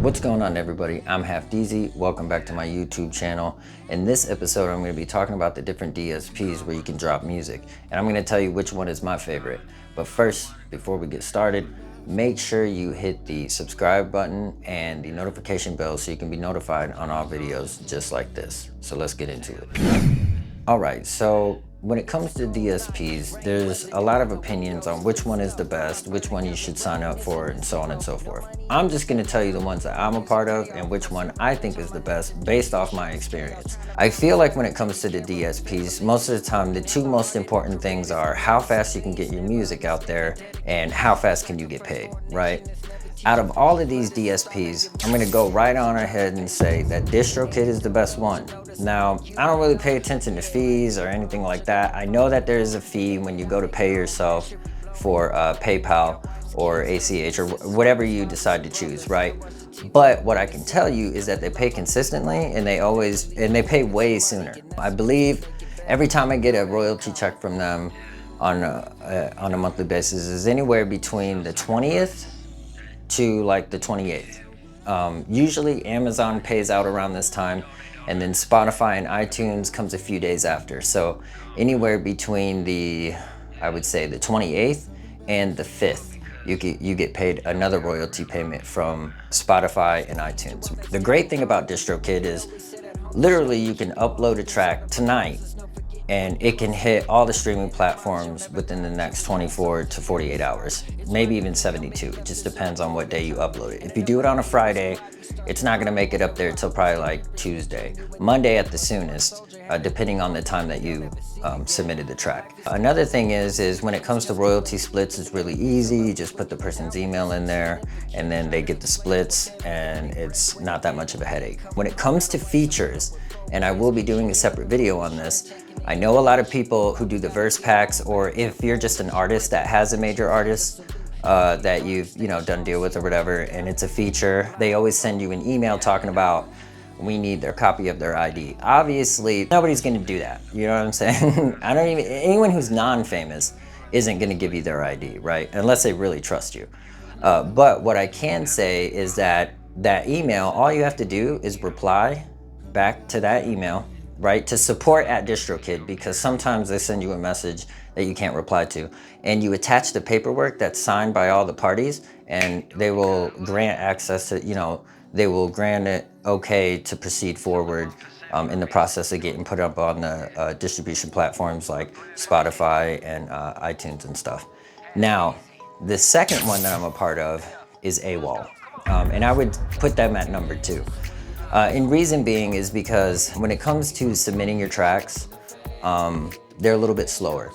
What's going on, everybody? I'm Half Deezy. Welcome back to my YouTube channel. In this episode, I'm going to be talking about the different DSPs where you can drop music, and I'm going to tell you which one is my favorite. But first, before we get started, make sure you hit the subscribe button and the notification bell so you can be notified on all videos just like this. So let's get into it. All right, so when it comes to DSPs, there's a lot of opinions on which one is the best, which one you should sign up for, and so on and so forth. I'm just gonna tell you the ones that I'm a part of and which one I think is the best based off my experience. I feel like when it comes to the DSPs, most of the time, the two most important things are how fast you can get your music out there and how fast can you get paid, right? Out of all of these DSPs, I'm gonna go right on ahead and say that DistroKid is the best one. Now, I don't really pay attention to fees or anything like that. I know that there is a fee when you go to pay yourself for PayPal or ACH or whatever you decide to choose, right? But what I can tell you is that they pay consistently and they pay way sooner. I believe every time I get a royalty check from them on a monthly basis is anywhere between the 20th to like the 28th. Usually Amazon pays out around this time, and then Spotify and iTunes comes a few days after. So anywhere between I would say the 28th and the 5th, you get paid another royalty payment from Spotify and iTunes. The great thing about DistroKid is literally you can upload a track tonight and it can hit all the streaming platforms within the next 24 to 48 hours, maybe even 72. It just depends on what day you upload it. If you do it on a Friday, it's not gonna make it up there till probably like Tuesday, Monday at the soonest, depending on the time that you submitted the track. Another thing is when it comes to royalty splits, it's really easy. You just put the person's email in there and then they get the splits, and it's not that much of a headache. When it comes to features, and I will be doing a separate video on this, I know a lot of people who do the verse packs, or if you're just an artist that has a major artist that you've done deal with or whatever, and it's a feature, they always send you an email talking about, we need their copy of their ID. Obviously, nobody's gonna do that. You know what I'm saying? Anyone who's non-famous isn't gonna give you their ID, right? Unless they really trust you. But what I can say is that email, all you have to do is reply back to that email, right, to support@DistroKid, because sometimes they send you a message that you can't reply to, and you attach the paperwork that's signed by all the parties, and they will grant access to, they will grant it okay to proceed forward in the process of getting put up on the distribution platforms like Spotify and iTunes and stuff. Now, the second one that I'm a part of is AWAL, and I would put them at number 2. And reason being is because when it comes to submitting your tracks, they're a little bit slower.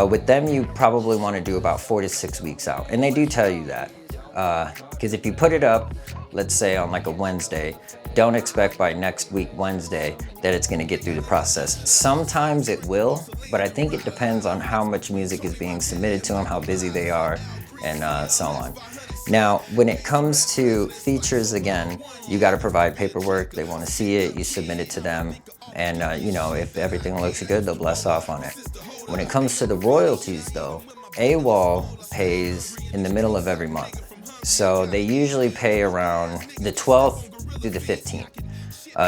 With them, you probably want to do about 4 to 6 weeks out. And they do tell you that. Because if you put it up, let's say on like a Wednesday, don't expect by next week, Wednesday, that it's going to get through the process. Sometimes it will, but I think it depends on how much music is being submitted to them, how busy they are, and so on. Now, when it comes to features, again, you got to provide paperwork. They want to see it, you submit it to them, and if everything looks good, they'll bless off on it. When it comes to the royalties, though, AWAL pays in the middle of every month. So they usually pay around the 12th through the 15th.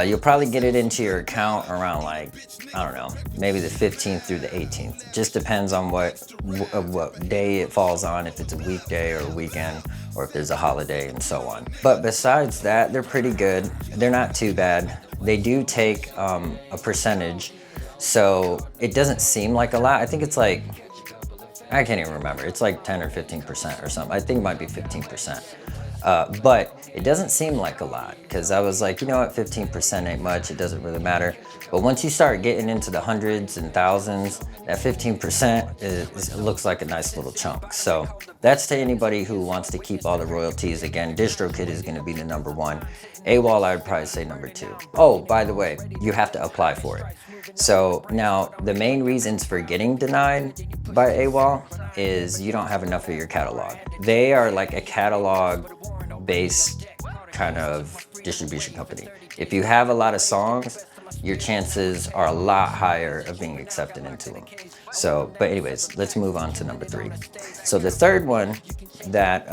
You'll probably get it into your account around like, I don't know, maybe the 15th through the 18th. Just depends on what day it falls on, if it's a weekday or a weekend, or if there's a holiday and so on. But besides that, they're pretty good. They're not too bad. They do take a percentage, so it doesn't seem like a lot. I think it's like, I can't even remember. It's like 10 or 15% or something. I think it might be 15%. But it doesn't seem like a lot, because I was like, you know what, 15% ain't much, it doesn't really matter. But once you start getting into the hundreds and thousands, that 15% looks like a nice little chunk. So that's to anybody who wants to keep all the royalties. Again, DistroKid is going to be the number 1. AWAL, I would probably say number 2. Oh, by the way, you have to apply for it. So now the main reasons for getting denied by AWAL is you don't have enough of your catalog. They are like a catalog based kind of distribution company. If you have a lot of songs, your chances are a lot higher of being accepted into them. So, but anyways, let's move on to number 3. So the third one that,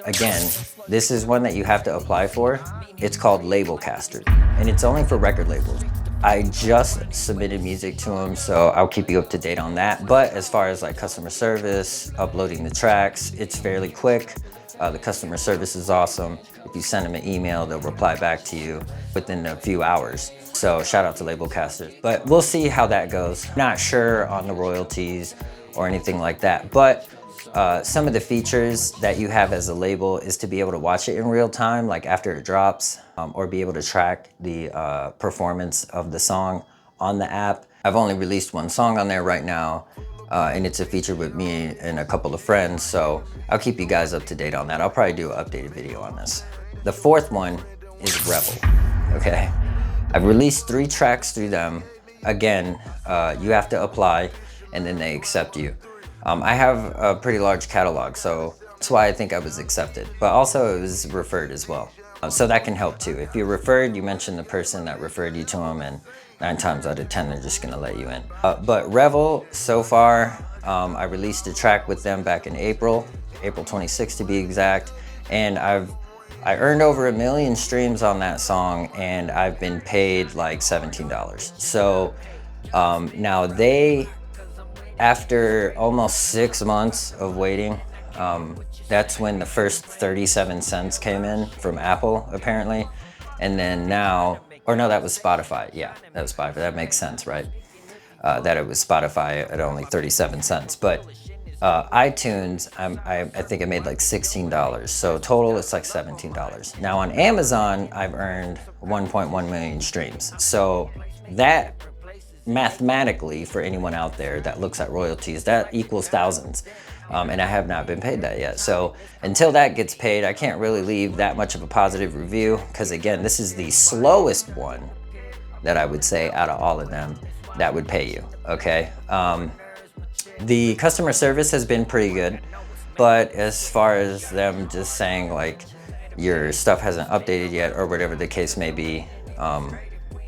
again, this is one that you have to apply for. It's called LabelCaster, and it's only for record labels. I just submitted music to them, so I'll keep you up to date on that. But as far as like customer service, uploading the tracks, it's fairly quick. The customer service is awesome. If you send them an email, they'll reply back to you within a few hours. So shout out to LabelCaster. But we'll see how that goes. Not sure on the royalties or anything like that. But some of the features that you have as a label is to be able to watch it in real time, like after it drops, or be able to track the performance of the song on the app. I've only released one song on there right now, and it's a feature with me and a couple of friends, so I'll keep you guys up to date on that. I'll probably do an updated video on this. The fourth one is Revel, okay? I've released 3 tracks through them. Again, you have to apply and then they accept you. I have a pretty large catalog, so that's why I think I was accepted, but also it was referred as well. So that can help too. If you're referred, you mention the person that referred you to them, and 9 times out of 10, they're just gonna let you in. But Revel, so far, I released a track with them back in April 26th to be exact, and I earned over 1 million streams on that song, and I've been paid like $17. So now after almost 6 months of waiting, that's when the first 37 cents came in from Apple, apparently. And then now, or no, that was Spotify. Yeah, that was Spotify. That makes sense, right? That it was Spotify at only 37 cents. But iTunes, I think I made like $16. So total, it's like $17. Now on Amazon, I've earned 1.1 million streams. So that, mathematically, for anyone out there that looks at royalties, that equals thousands. And I have not been paid that yet. So until that gets paid, I can't really leave that much of a positive review, because again, this is the slowest one that I would say out of all of them that would pay you, okay? The customer service has been pretty good, but as far as them just saying like your stuff hasn't updated yet or whatever the case may be,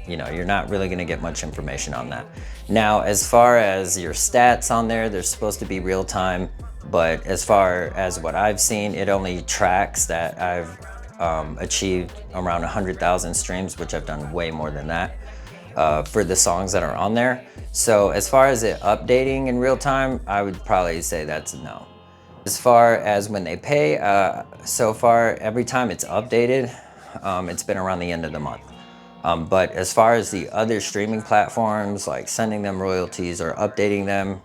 you know, you're not really gonna get much information on that. Now, as far as your stats on there, they're supposed to be real time, but as far as what I've seen, it only tracks that I've achieved around 100,000 streams, which I've done way more than that for the songs that are on there. So as far as it updating in real time, I would probably say that's a no. As far as when they pay, so far, every time it's updated, it's been around the end of the month. But as far as the other streaming platforms, like sending them royalties or updating them,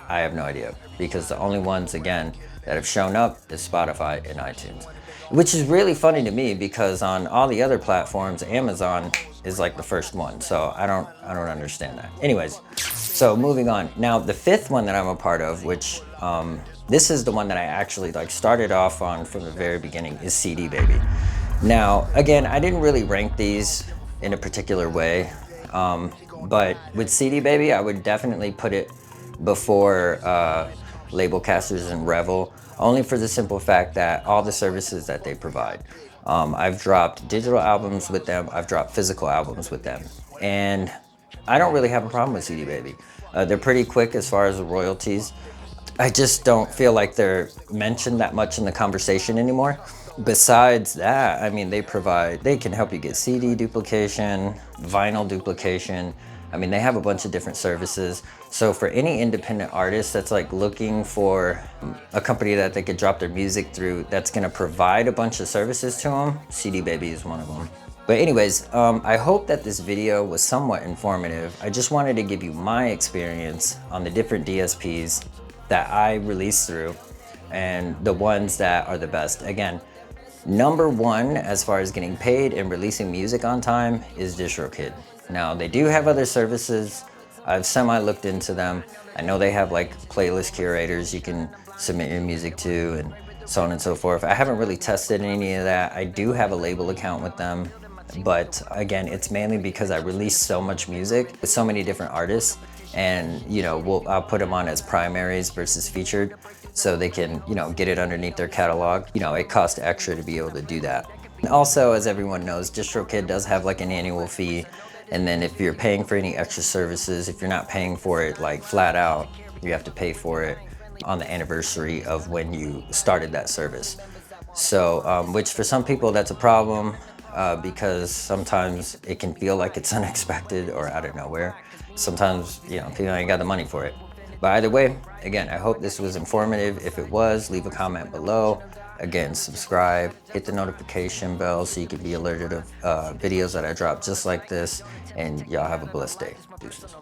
I have no idea, because the only ones, again, that have shown up is Spotify and iTunes, which is really funny to me because on all the other platforms, Amazon is like the first one. So I don't understand that. Anyways, so moving on. Now, the 5th one that I'm a part of, which this is the one that I actually like started off on from the very beginning, is CD Baby. Now, again, I didn't really rank these in a particular way, but with CD Baby, I would definitely put it before LabelCasters and Revel, only for the simple fact that all the services that they provide. I've dropped digital albums with them, I've dropped physical albums with them, and I don't really have a problem with CD Baby. They're pretty quick as far as the royalties. I just don't feel like they're mentioned that much in the conversation anymore. Besides that, I mean, they can help you get CD duplication, vinyl duplication. I mean, they have a bunch of different services. So for any independent artist that's like looking for a company that they could drop their music through that's gonna provide a bunch of services to them, CD Baby is one of them. But anyways, I hope that this video was somewhat informative. I just wanted to give you my experience on the different DSPs that I released through and the ones that are the best. Again, number 1 as far as getting paid and releasing music on time is DistroKid. Now, they do have other services. I've semi-looked into them. I know they have like playlist curators you can submit your music to and so on and so forth. I haven't really tested any of that. I do have a label account with them, but again, it's mainly because I release so much music with so many different artists, and you know, I'll put them on as primaries versus featured, so they can, you know, get it underneath their catalog. You know, it costs extra to be able to do that. And also, as everyone knows, DistroKid does have like an annual fee And then if you're paying for any extra services, if you're not paying for it like flat out, you have to pay for it on the anniversary of when you started that service. So, which for some people that's a problem because sometimes it can feel like it's unexpected or out of nowhere. Sometimes, you know, people ain't got the money for it. But either way, again, I hope this was informative. If it was, leave a comment below. Again, subscribe, hit the notification bell so you can be alerted of videos that I drop just like this. And y'all have a blessed day. Deuces.